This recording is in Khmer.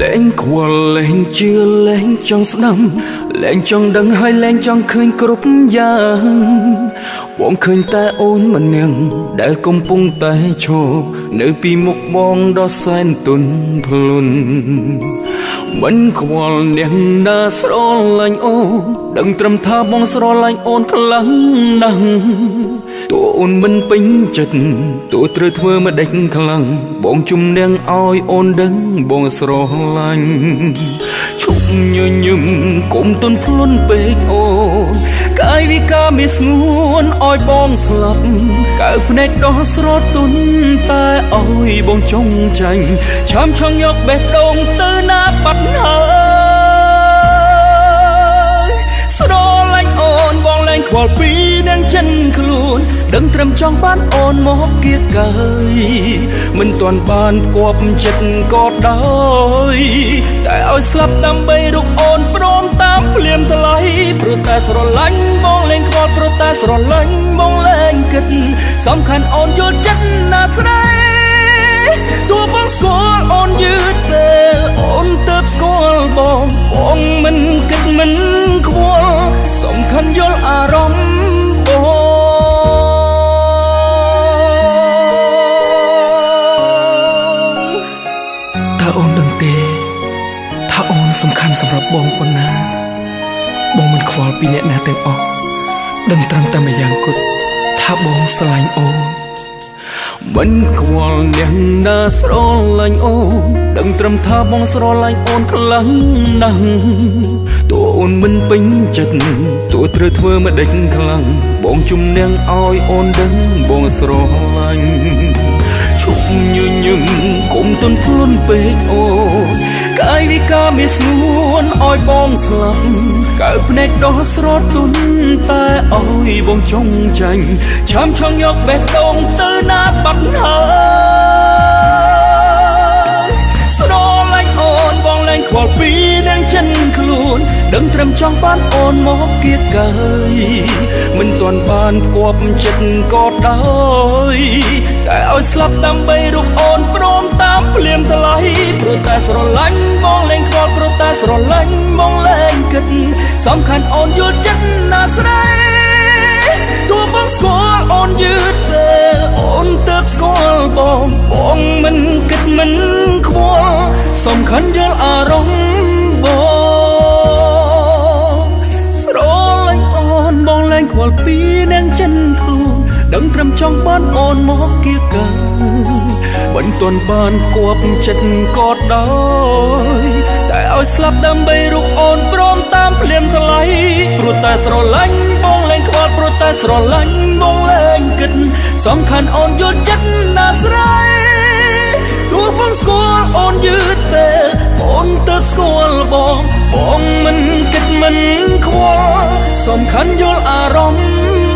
លែងខ្វល់លែងជឿលែងចង់ស្ដាំលែងចង់ដឹងហើយលែងចង់ឃើញគ្រប់យ៉ាងបងឃើញតែអូនម្នាក់ដែលកំពុងតែឈប់នៅពីមុខបងដ៏សែនទន់ភ្លុនមិនខ្វល់អ្នកណាស្រឡាញ់អូនដឹងត្រឹមថាបងស្រឡាញ់អូនខ្លាំងណាស់តួអូនមិនពេញចិត្តតួត្រូវធ្វើមិនដេចខ្លាំងបងជំនះឲ្យអូនដឹងបងស្រឡាញ់ឈប់ញញឹមកុំទន់ភ្លន់ពេកអូនកាយវិការមានស្ងួនឲ្យបងស្លាប់កើភ្នែកដោះស្រទន់តែឲ្យបងចង់ចាញ់ឆាំឆងយកបេះដូងទៅណាបាត់ហើយស្រឡាញ់អូនបងលែងខ្វល់ពីនឹងចិនខ្លួនដឹងត្រឹមចង់បានអូនមកគៀកកាយមិនទាន់បានគប់ចិត្តក៏ដោយតែឲ្យស្លាប់ដើម្បីរកអូនព្រមតាមភ្លាមថ្លៃព្រោះតែស្រឡាញ់បងលែងខ្វល់ព្រោះតែស្រឡាញ់បងលែងគិតសំខាន់អូនយល់ចិត្តណាស្រីទោះបងស្គាល់អូនយឺតពេលអូនទៅស្គាល់បងមិនគិតមិនខ្វល់សំខាន់យល់អារម្មណ៍តើអូនដឹងទេថាអូនសំខាន់សម្រាប់បងប៉ុណ្ណាបងមិនខ្វល់ពីអ្នកណាទាំងអស់ដឹងត្រឹមតែម្យ៉ាងគត់ថាបងស្រឡាញ់អូនមិនខ្វល់អ្នកណាស្រឡាញ់អូនដឹងត្រឹមថាបងស្រឡាញ់អូនខ្លាំងណាស់តួអូនមិនពេញចិត្តតួត្រូវធ្វើមិនដេចខ្លាំងបងជំនះឲ្យអូនដឹងបងស្រឡាញ់ឈប់ញញឹមកុំទន់ភ្លន់ពេកអូនកាយវិការមានស្ងួនឲ្យបងស្លាប់កើភ្នែកដោះស្រទន់តែឲ្យបងចង់ចាញ់ឆាំឆងយកបេះដូងទៅណាបាត់ហើយស្រឡាញ់អូនបងលែងខ្វល់ពីនឹងចិនខ្លួនដឹងត្រឹមចង់បានអូនមកគៀកកាយមិនទាន់បានគប់ចិត្តក៏ដោយតែឲ្យស្លាប់ដើម្បីរកអូនព្រមតាមភ្លាមថ្លៃព្រោះតែស្រឡាញ់បងលែងខ្វល់ព្រោះតែស្រឡាញ់បងលែងគិតសំខាន់អូនយល់ចិត្តណាស្រីទោះបងស្គាល់អូនយឺតពេលអូនទៅស្គាល់បងមិនគិតមិនខ្វល់សំខាន់យល់អារម្មណ៍ស្រឡាញ់អូនបងលែងខ្វល់ពីនឹងចិនខ្លួនដឹងត្រឹមចង់បានអូនមកគៀកកាមិនទាន់បានគប់ចិត្តក៏ដោយតែឲ្យស្លាប់ដើម្បីរកអូនព្រមតាមភ្លាមថ្លៃព្រោះតែស្រឡាញ់បងលែងខ្វល់ព្រោះតែស្រឡាញ់បងលែងគិតសំខាន់អូនយល់ចិត្តណាស្រីទោះបងស្គាល់អូនយឺតពេលអូនទៅស្គាល់បងមិនគិតមិនខ្វល់សំខាន់យល់អារម្មណ៍